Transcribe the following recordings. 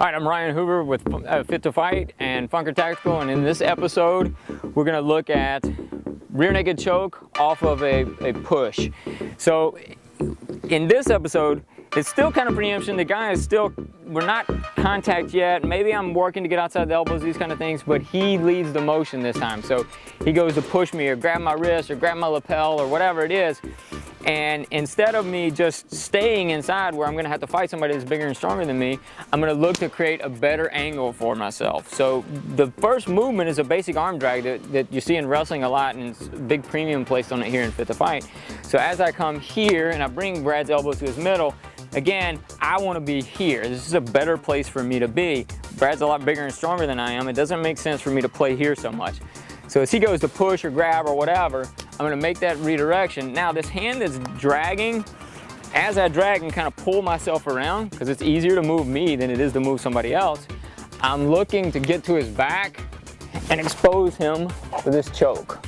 All right, I'm Ryan Hoover with Fit to Fight and Funker Tactical, and in this episode, we're gonna look at rear naked choke off of a push. So in this episode, it's still kind of preemption. The guy is still, we're not contact yet. Maybe I'm working to get outside the elbows, these kind of things, but he leads the motion this time. So he goes to push me or grab my wrist or grab my lapel or whatever it is. And instead of me just staying inside where I'm gonna have to fight somebody that's bigger and stronger than me, I'm gonna look to create a better angle for myself. So the first movement is a basic arm drag that you see in wrestling a lot, and it's a big premium placed on it here in Fit to Fight. So as I come here and I bring Brad's elbow to his middle, again, I wanna be here. This is a better place for me to be. Brad's a lot bigger and stronger than I am. It doesn't make sense for me to play here so much. So as he goes to push or grab or whatever, I'm gonna make that redirection. Now this hand that's dragging, as I drag and kind of pull myself around, because it's easier to move me than it is to move somebody else, I'm looking to get to his back and expose him to this choke.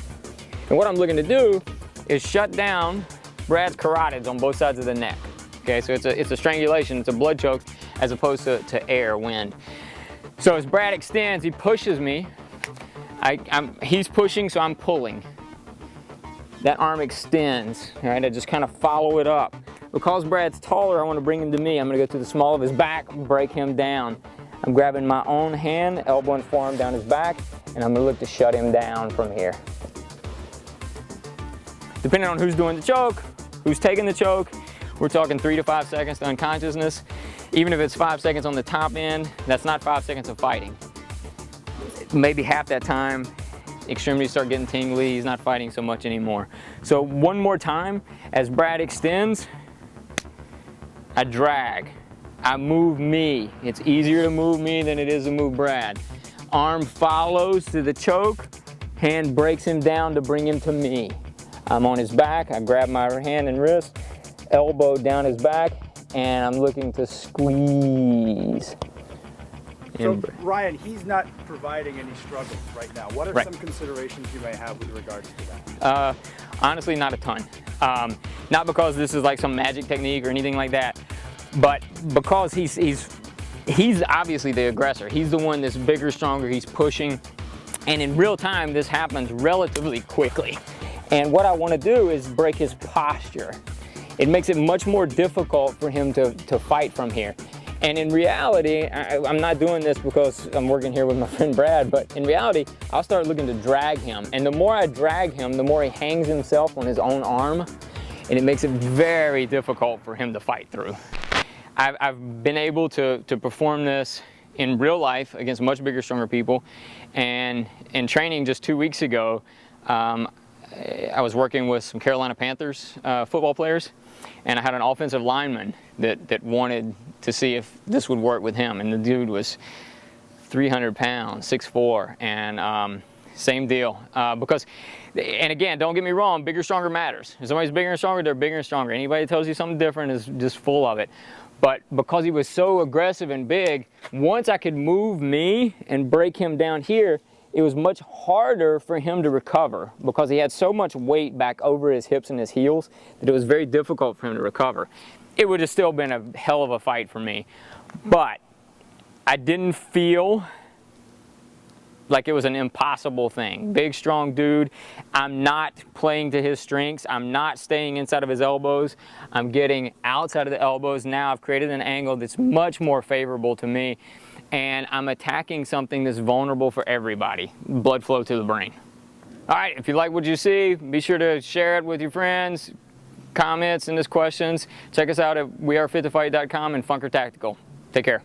And what I'm looking to do is shut down Brad's carotids on both sides of the neck. Okay, so it's a strangulation, it's a blood choke, as opposed to air, wind. So as Brad extends, he pushes me. He's pushing, so I'm pulling. That arm extends, all right? I just kind of follow it up. Because Brad's taller, I want to bring him to me. I'm gonna go to the small of his back, break him down. I'm grabbing my own hand, elbow and forearm down his back, and I'm gonna look to shut him down from here. Depending on who's doing the choke, who's taking the choke, we're talking 3 to 5 seconds to unconsciousness. Even if it's 5 seconds on the top end, that's not 5 seconds of fighting. Maybe half that time, extremities start getting tingly, he's not fighting so much anymore. So one more time, as Brad extends, I drag, I move me. It's easier to move me than it is to move Brad. Arm follows to the choke, hand breaks him down to bring him to me. I'm on his back, I grab my hand and wrist, elbow down his back, and I'm looking to squeeze. So Ryan, he's not providing any struggles right now. What are some considerations you may have with regards to that? Honestly, not a ton. Not because this is like some magic technique or anything like that, but because he's obviously the aggressor. He's the one that's bigger, stronger, he's pushing. And in real time, this happens relatively quickly. And what I want to do is break his posture. It makes it much more difficult for him to fight from here. And in reality, I'm not doing this because I'm working here with my friend Brad, but in reality, I'll start looking to drag him. And the more I drag him, the more he hangs himself on his own arm, and it makes it very difficult for him to fight through. I've been able to perform this in real life against much bigger, stronger people. And in training just 2 weeks ago, I was working with some Carolina Panthers football players, and I had an offensive lineman that wanted to see if this would work with him. And the dude was 300 pounds, 6'4", and same deal. Because, and again, don't get me wrong, bigger, stronger matters. If somebody's bigger and stronger, they're bigger and stronger. Anybody that tells you something different is just full of it. But because he was so aggressive and big, once I could move me and break him down here, it was much harder for him to recover because he had so much weight back over his hips and his heels that it was very difficult for him to recover. It would have still been a hell of a fight for me, but I didn't feel like it was an impossible thing. Big, strong dude. I'm not playing to his strengths. I'm not staying inside of his elbows. I'm getting outside of the elbows. Now I've created an angle that's much more favorable to me, and I'm attacking something that's vulnerable for everybody. Blood flow to the brain. All right, if you like what you see, be sure to share it with your friends, comments, and questions. Check us out at wearefittofight.com and Funker Tactical. Take care.